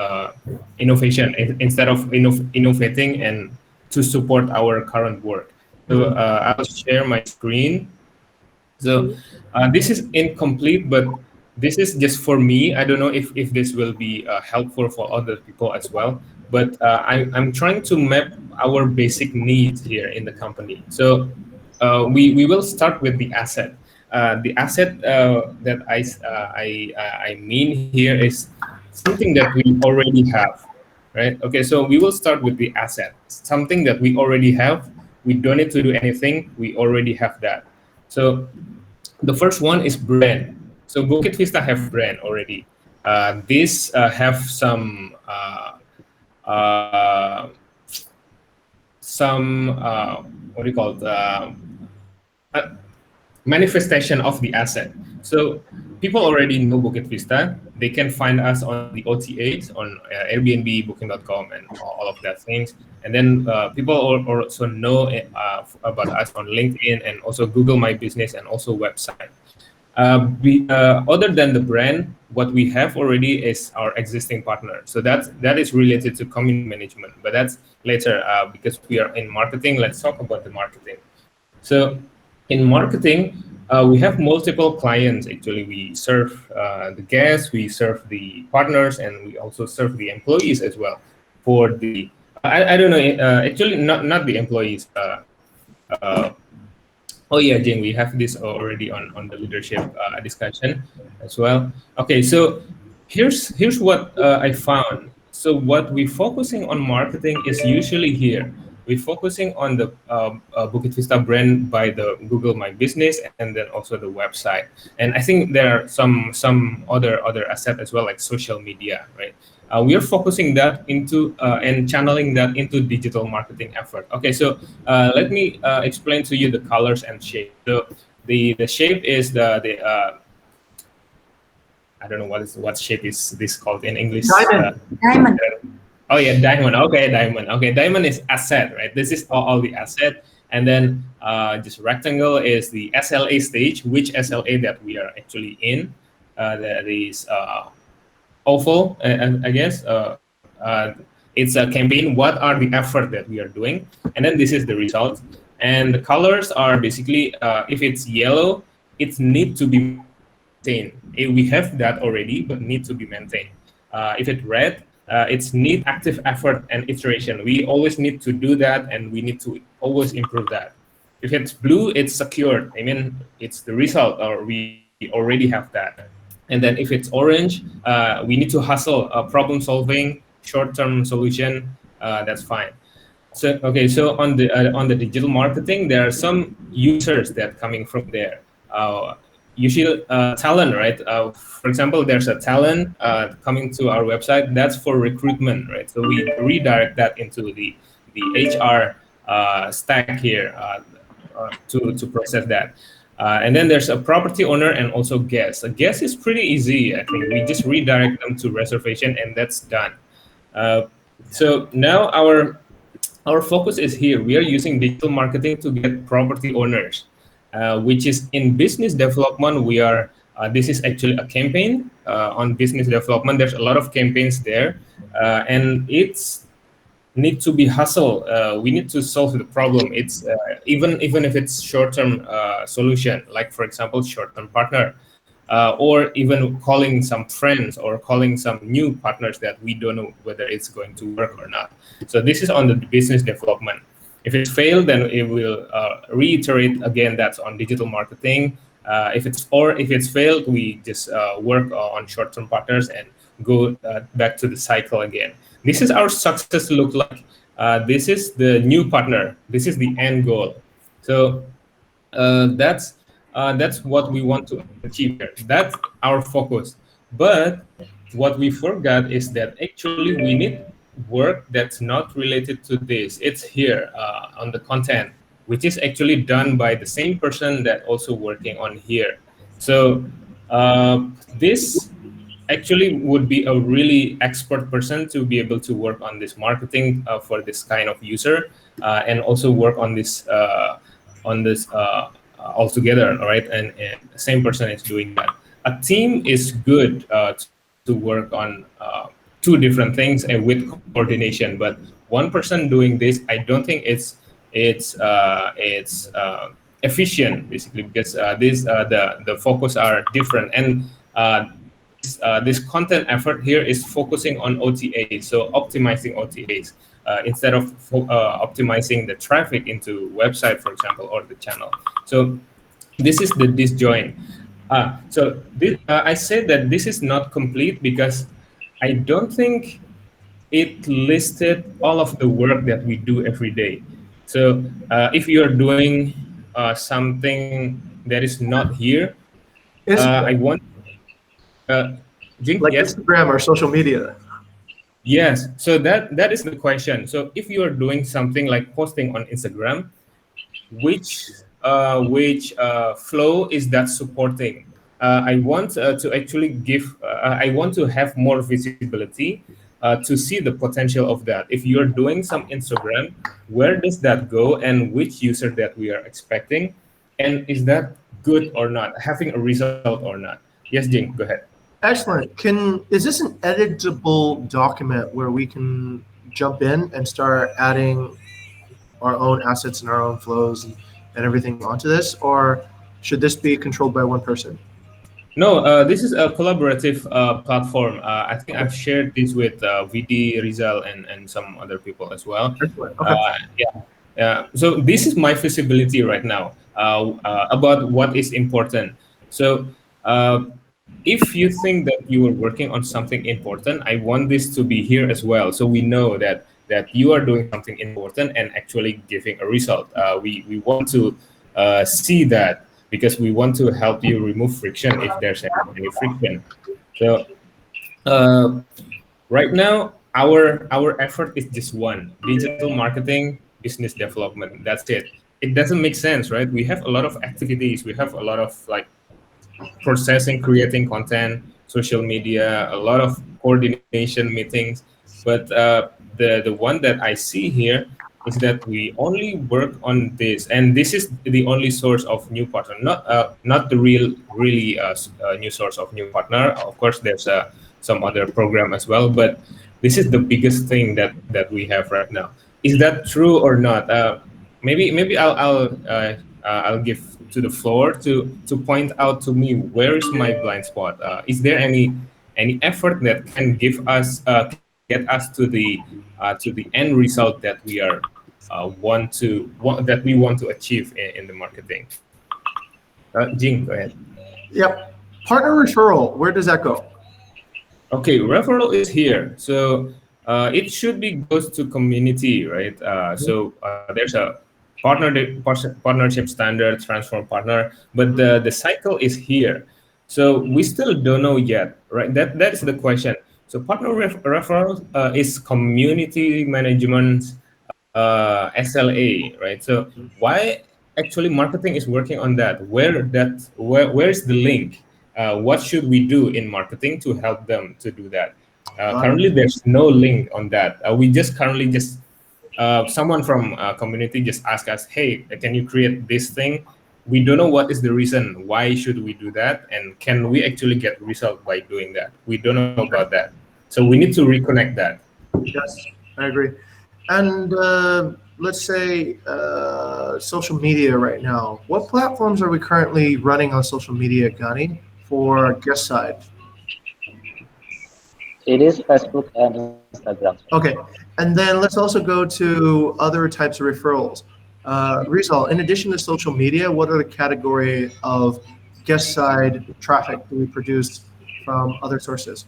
S6: innovation, instead of innovating and to support our current work. So I'll share my screen. So this is incomplete, but this is just for me. I don't know if this will be helpful for other people as well. But I'm trying to map our basic needs here in the company. So we will start with the asset. The asset that I mean here is something that we already have, right? Okay, so we will start with the asset, something that we already have. We don't need to do anything. We already have that. So the first one is brand. So Bukit Vista have brand already. This have uh, some what do you call it? Uh, Manifestation of the asset. So people already know Bukit Vista. They can find us on the OTAs, on Airbnb, Booking.com, and all of that things. And then people also know about us on LinkedIn, and also Google My Business, and also website. Other than the brand, what we have already is our existing partner. So that is related to community management, but that's later because we are in marketing. Let's talk about the marketing. So in marketing, we have multiple clients. Actually, we serve the guests, we serve the partners, and we also serve the employees as well. For the I don't know, actually not the employees. Uh, Oh yeah, Jane, we have this already on the leadership discussion as well. Okay, so here's what I found. So what we're focusing on marketing is usually here. We're focusing on the Bukit Vista brand by the Google My Business, and then also the website. And I think there are some other asset as well, like social media, right? We are focusing that into and channeling that into digital marketing effort. Okay, so let me explain to you the colors and shape. So the shape is the I don't know what shape is this called in English.
S5: Diamond.
S7: Diamond.
S6: Oh yeah, diamond. Okay, diamond. Okay, diamond is asset, right? This is all the asset, and then just rectangle is the SLA stage, which SLA that we are actually in. That is awful, I guess. It's a campaign. What are the effort that we are doing? And then this is the result. And the colors are basically, if it's yellow, it needs to be maintained. We have that already, but need to be maintained. If it's red, it's need active effort and iteration. We always need to do that, and we need to always improve that. If it's blue, it's secured. I mean, it's the result, or we already have that. And then if it's orange, we need to hustle problem solving, short-term solution. That's fine. So okay, so on the digital marketing, there are some users that coming from there. Usually talent, right? For example, there's a talent coming to our website. That's for recruitment, right? So we redirect that into the HR stack here to process that. And then there's a property owner and also guest. A guest is pretty easy. I think we just redirect them to reservation and that's done. Uh, so now our focus is here. We are using digital marketing to get property owners, which is in business development. We are this is actually a campaign on business development. There's a lot of campaigns there, and it's need to be hustle. We need to solve the problem. It's even if it's short-term solution, like for example, short-term partner, or even calling some friends or calling some new partners that we don't know whether it's going to work or not. So this is on the business development. If it's failed, then it will reiterate again. That's on digital marketing. If it's failed, we just work on short-term partners and go back to the cycle again. This is our success look like. This is the new partner. This is the end goal. So that's what we want to achieve here. That's our focus. But what we forgot is that actually we need work that's not related to this. It's here on the content, which is actually done by the same person that also working on here. So this actually would be a really expert person to be able to work on this marketing for this kind of user, and also work on this altogether. All right, and the same person is doing that. A team is good to work on two different things and with coordination, but one person doing this, I don't think it's efficient basically, because the focus are different, and this content effort here is focusing on OTAs, so optimizing OTAs instead of optimizing the traffic into website, for example, or the channel. So this is the disjoint. I said that this is not complete because I don't think it listed all of the work that we do every day. So if you're doing something that is not here, I
S5: Instagram,
S6: want uh, Jing,
S5: like
S6: yes.
S5: Instagram or social media.
S6: Yes, so that is the question. So if you are doing something like posting on Instagram, which flow is that supporting? I want to actually give. I want to have more visibility to see the potential of that. If you're doing some Instagram, where does that go, and which user that we are expecting, and is that good or not, having a result or not? Yes, Jing, go ahead.
S5: Excellent. Is this an editable document where we can jump in and start adding our own assets and our own flows and everything onto this, or should this be controlled by one person?
S6: No, this is a collaborative platform. I think I've shared this with VD Rizal and some other people as well.
S5: Excellent. Okay.
S6: Yeah. So this is my visibility right now about what is important. So if you think that you are working on something important, I want this to be here as well, so we know that you are doing something important and actually giving a result. We want to see that, because we want to help you remove friction if there's any friction. So uh, right now, our effort is just one: digital marketing, business development. That's it. It doesn't make sense, right? We have a lot of activities. We have a lot of like processing, creating content, social media, a lot of coordination meetings. But the one that I see here is that we only work on this, and this is the only source of new partner, not the really new source of new partner. Of course, there's some other program as well, but this is the biggest thing that we have right now. Is that true or not? Maybe I'll give to the floor to point out to me where is my blind spot. Is there any effort that can can get us to the end result that we are that we want to achieve in the marketing? Jing, go ahead.
S5: Yep. Partner referral, where does that go?
S6: Okay, referral is here. So it should be goes to community, right? There's a partnership standard, transform partner, but the cycle is here. So we still don't know yet, right? That is the question. So partner referral is community management SLA, right? So why actually marketing is working on that. Where is the link? What should we do in marketing to help them to do that?
S5: Got
S6: Currently,
S5: it.
S6: there's no link on that. We just currently just someone from community just asked us, "Hey, can you create this thing?" We don't know what is the reason. Why should we do that? And can we actually get result by doing that? We don't know about that. So we need to reconnect that.
S5: Yes, I agree. And let's say social media right now. What platforms are we currently running on social media, Gani, for guest side?
S3: It is Facebook and Instagram.
S5: Okay, and then let's also go to other types of referrals. Rizal, in addition to social media, what are the category of guest side traffic that we produce from other sources?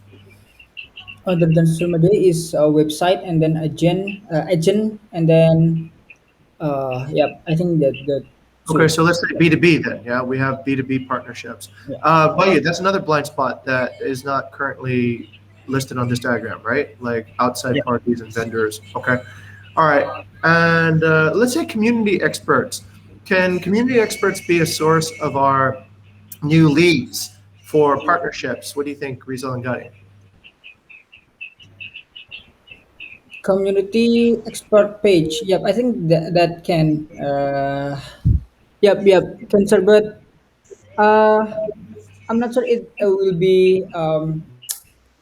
S4: Other than social media is a website and then agent and then yeah, I think that the
S5: Okay,
S4: two.
S5: so let's say B2B then. Yeah, we have B2B partnerships.
S4: Yeah.
S5: Bayu, that's another blind spot that is not currently listed on this diagram, right? Like outside
S4: Yeah.
S5: parties and vendors. Okay. All right. And let's say community experts. Can community experts be a source of our new leads for partnerships? What do you think, Rizal and Gadi?
S4: Community expert page. Yep, I think that can. Yep, can serve, but I'm not sure it will be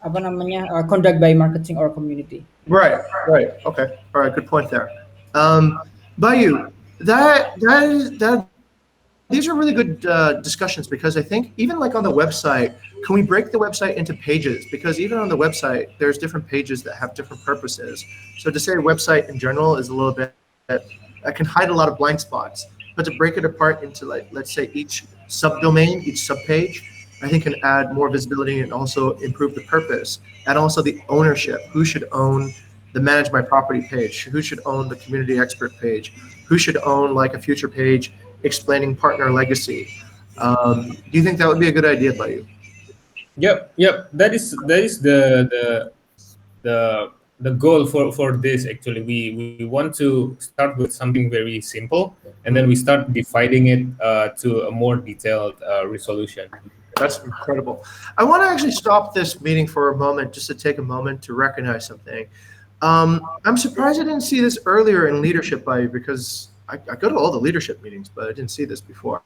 S4: apa namanya conduct by marketing or community.
S5: Right, right. Okay. All right. Good point there. Bayu, these are really good discussions because I think even like on the website, can we break the website into pages? Because even on the website, there's different pages that have different purposes. So to say website in general is a little bit that can hide a lot of blind spots. But to break it apart into like let's say each subdomain, each subpage, I think can add more visibility and also improve the purpose and also the ownership. Who should own the manage my property page? Who should own the community expert page? Who should own like a future page explaining partner legacy? Do you think that would be a good idea by you?
S6: Yep. That is the the goal for this. Actually, we want to start with something very simple, and then we start dividing it to a more detailed resolution.
S5: That's incredible. I want to actually stop this meeting for a moment just to take a moment to recognize something. I'm surprised I didn't see this earlier in leadership by you because I go to all the leadership meetings, but I didn't see this before.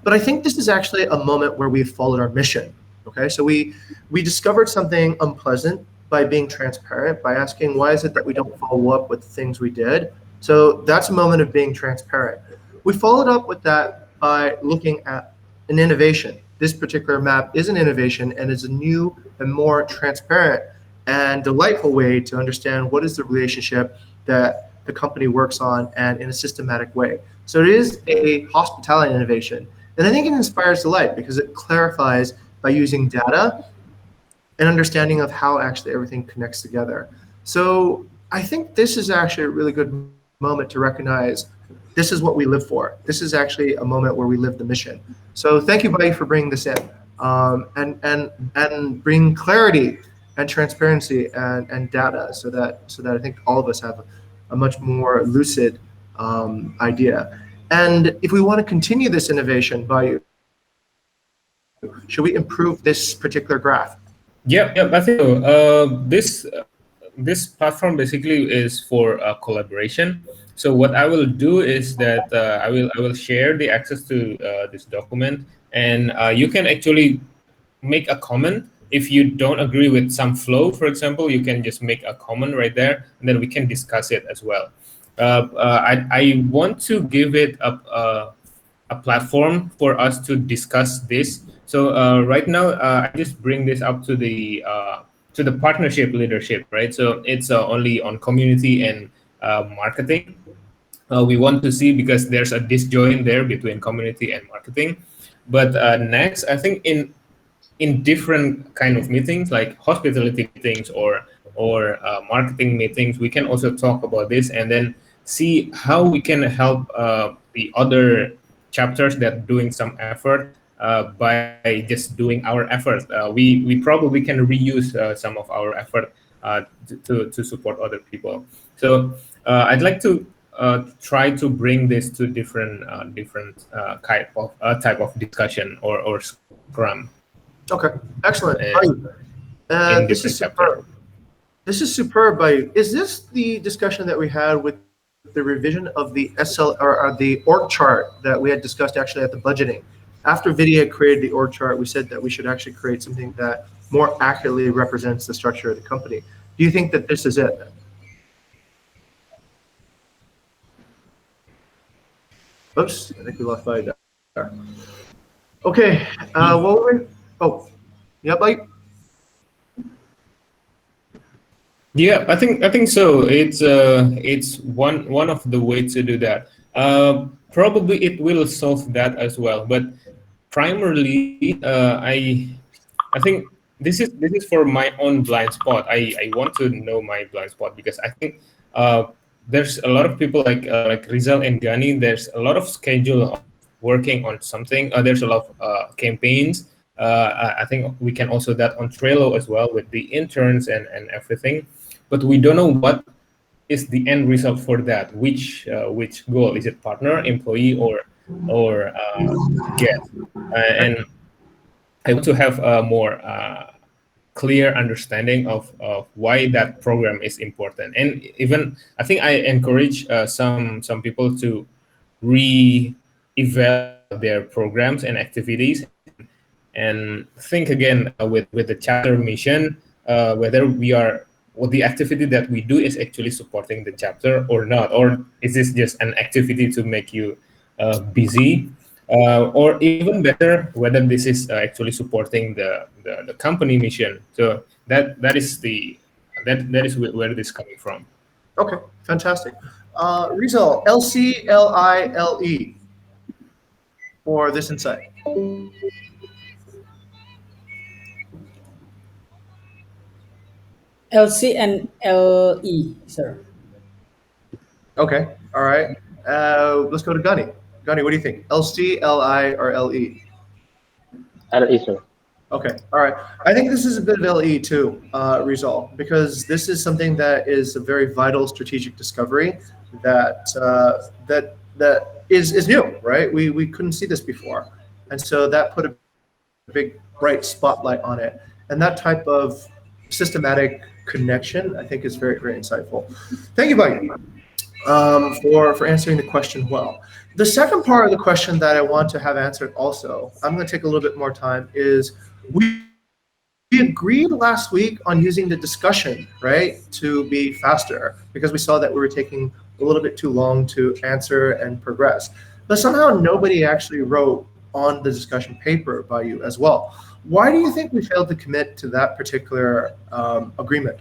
S5: But I think this is actually a moment where we've followed our mission. Okay, so we discovered something unpleasant by being transparent, by asking why is it that we don't follow up with the things we did. So that's a moment of being transparent. We followed up with that by looking at an innovation. This particular map is an innovation and is a new and more transparent and delightful way to understand what is the relationship that the company works on and in a systematic way. So it is a hospitality innovation. And I think it inspires delight because it clarifies by using data an understanding of how actually everything connects together. So I think this is actually a really good moment to recognize this is what we live for. This is actually a moment where we live the mission. So thank you, buddy, for bringing this in and bring clarity and transparency and data so that I think all of us have a much more lucid idea. And if we want to continue this innovation by should we improve this particular graph?
S6: Yep. I think so. This platform basically is for collaboration. So what I will do is that I will share the access to this document, and you can actually make a comment. If you don't agree with some flow, for example, you can just make a comment right there, and then we can discuss it as well. I want to give it a platform for us to discuss this. So right now, I just bring this up to the partnership leadership, right? So it's only on community and marketing. We want to see because there's a disjoint there between community and marketing. But next, I think in different kind of meetings like hospitality meetings or marketing meetings, we can also talk about this and then see how we can help the other chapters that doing some effort by just doing our effort. We probably can reuse some of our effort to support other people. So I'd like to try to bring this to different type of discussion or scrum
S5: Okay, excellent.
S6: in
S5: This is
S6: different chapter.
S5: superb. This is superb. By is this the discussion that we had with the revision of the or the org chart that we had discussed actually at the budgeting? After Vidya created the org chart, we said that we should actually create something that more accurately represents the structure of the company. Do you think that this is it? Oops, I think we lost Vidya there. Okay, well, oh, yeah, Mike.
S6: Yeah, I think so. It's one of the way to do that. Probably it will solve that as well. But primarily, I think this is for my own blind spot. I want to know my blind spot because I think there's a lot of people like Rizal and Gani. There's a lot of schedule of working on something. There's a lot of campaigns. I think we can also that on Trello as well with the interns and everything, but we don't know what is the end result for that. Which goal is it? Partner, employee, or guest? And I want to have a more clear understanding of why that program is important. And even I think I encourage some people to re-evaluate their programs and activities and think again with the chapter mission, whether we are what the activity that we do is actually supporting the chapter or not, or is this just an activity to make you busy, or even better, whether this is actually supporting the company mission. So that is that is where this is coming from.
S5: Okay, fantastic. Rizal, LCLILE for this insight.
S4: LC and LE, sir.
S5: Okay, all right. Let's go to Gunny. Gunny, what do you think? LC, LI, or LE?
S3: LE, sir.
S5: Okay, all right. I think this is a bit of LE too, Rizal, because this is something that is a very vital strategic discovery that is new, right? We couldn't see this before, and so that put a big bright spotlight on it, and that type of systematic connection, I think, is very very insightful. Thank you, buddy, for answering the question well. The second part of the question that I want to have answered also, I'm going to take a little bit more time, is we agreed last week on using the discussion, right, to be faster because we saw that we were taking a little bit too long to answer and progress. But somehow nobody actually wrote on the discussion paper by you as well. Why do you think we failed to commit to that particular agreement?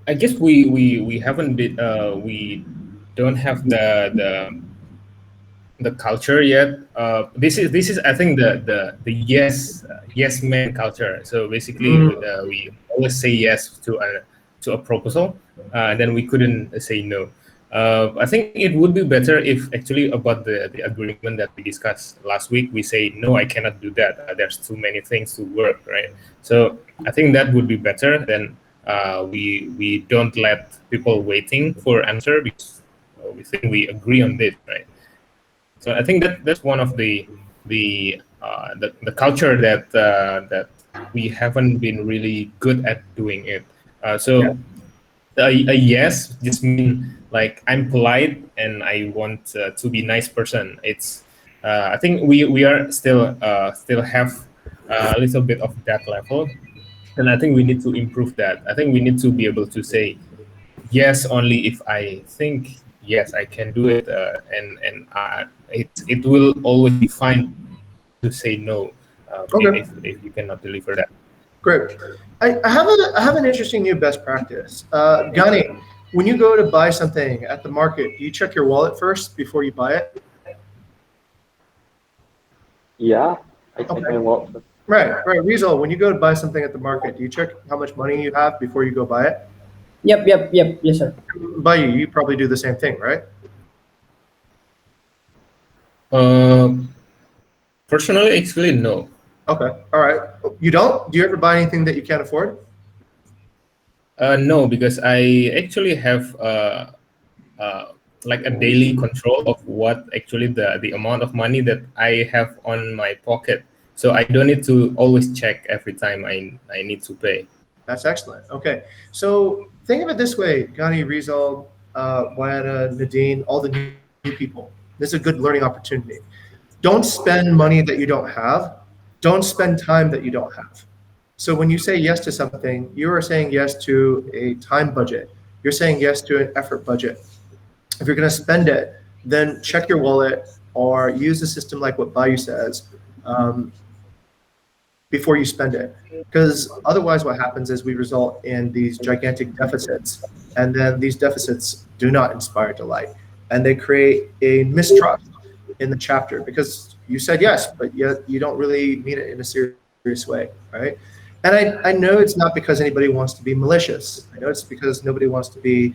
S6: I guess we haven't been we don't have the culture yet. This is I think the yes man culture. So basically,
S5: Mm,
S6: we always say yes to a proposal, and then we couldn't say no. I think it would be better if actually about the agreement that we discussed last week, we say no, I cannot do that. There's too many things to work, right? So I think that would be better than we don't let people waiting for answer because we think we agree on this, right? So I think that's one of the culture that we haven't been really good at doing it.
S5: yeah.
S6: So a yes just mean like I'm polite and I want to be nice person. It's I think we are still have a little bit of that level, and I think we need to improve that. I think we need to be able to say yes only if I think yes I can do it, and it will always be fine to say no
S5: Okay,
S6: if you cannot deliver that.
S5: great. I have an interesting new best practice. Gani, when you go to buy something at the market, do you check your wallet first before you buy it?
S3: Yeah, I check
S5: Okay.
S3: my wallet.
S5: Right, right. Rizal, when you go to buy something at the market, do you check how much money you have before you go buy it?
S4: Yep. Yes, sir.
S5: By you probably do the same thing, right?
S6: Uh, Personally, actually, no.
S5: Okay, all right. You don't? Do you ever buy anything that you can't afford?
S6: No, because I actually have uh, like a daily control of what actually the amount of money that I have on my pocket. So I don't need to always check every time I need to pay.
S5: That's excellent. Okay, so think of it this way, Gani, Rizal, Wayana, Nadine, all the new people. This is a good learning opportunity. Don't spend money that you don't have. Don't spend time that you don't have. So when you say yes to something, you are saying yes to a time budget. You're saying yes to an effort budget. If you're going to spend it, then check your wallet or use a system like what Bayou says um, before you spend it. Because otherwise, what happens is we result in these gigantic deficits, and then these deficits do not inspire delight, and they create a mistrust in the chapter because you said yes, but yet you don't really mean it in a serious way, right? And I know it's not because anybody wants to be malicious. I know it's because nobody wants to be,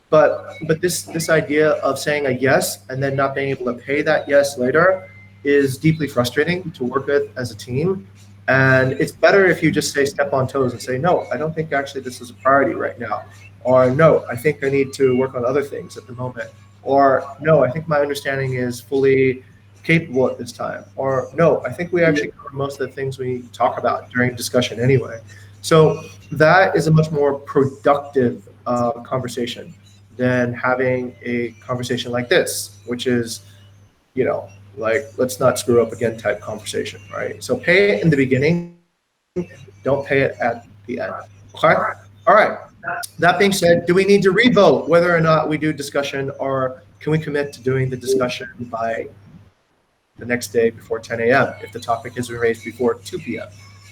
S5: but this idea of saying a yes and then not being able to pay that yes later is deeply frustrating to work with as a team. And it's better if you just say step on toes and say, no, I don't think actually this is a priority right now. Or no, I think I need to work on other things at the moment. Or no, I think my understanding is fully capable at this time. Or no, I think we actually cover most of the things we need to talk about during discussion anyway. So that is a much more productive conversation than having a conversation like this, which is, like, let's not screw up again type conversation, right? So pay it in the beginning, don't pay it at the end. Okay? All right. That being said, do we need to revote whether or not we do discussion, or can we commit to doing the discussion by the next day before 10 a.m. if the topic has been raised before 2 p.m.?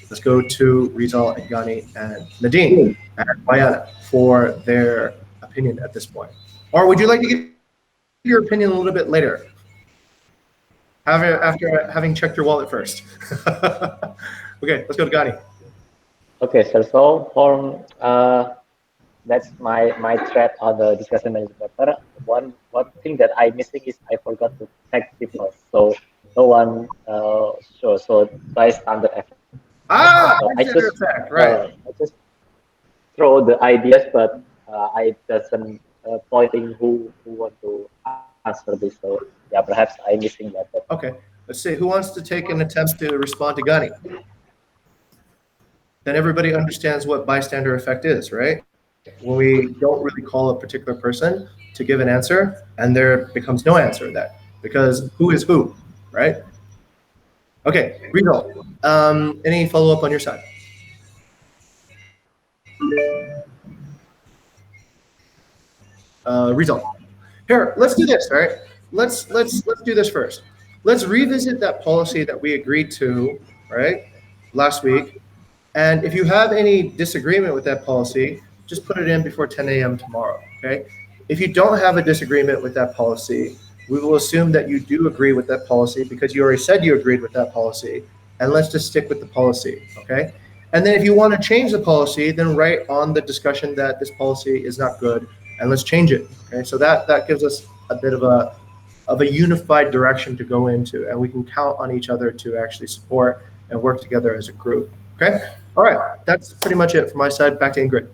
S5: Let's go to Rizal and Gani and Nadine and Mayana for their opinion at this point. Or would you like to give your opinion a little bit later, after having checked your wallet first? Okay, let's go to Gani.
S3: Okay, sir. So for that's my thread on the discussion management matter. One thing that I missing is I forgot to tag people. So no one sure. So by standard effect. So
S5: Ah, bystander effect, right.
S3: I just throw the ideas, but I doesn't pointing who want to answer this. So yeah, perhaps I missing that. But
S5: Okay, let's see. Who wants to take an attempt to respond to Gani? Then everybody understands what bystander effect is, right? When we don't really call a particular person to give an answer, and there becomes no answer then, because who is who, right? Okay, Reno, any follow up on your side? Result. Here, let's do this. All right, let's do this first. Let's revisit that policy that we agreed to, right, last week. And if you have any disagreement with that policy, just put it in before 10 a.m. tomorrow. Okay. If you don't have a disagreement with that policy, we will assume that you do agree with that policy because you already said you agreed with that policy. And let's just stick with the policy. Okay. And then if you want to change the policy, then write on the discussion that this policy is not good and let's change it. Okay. So that gives us a bit of a unified direction to go into, and we can count on each other to actually support and work together as a group. Okay. All right. That's pretty much it from my side. Back to Ingrid.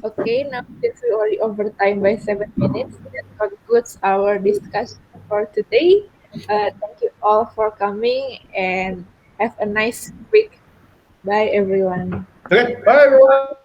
S1: Okay, now since we already over time by 7 minutes, that concludes our discussion for today. Thank you all for coming and have a nice week. Bye, everyone.
S5: Okay. Bye, everyone.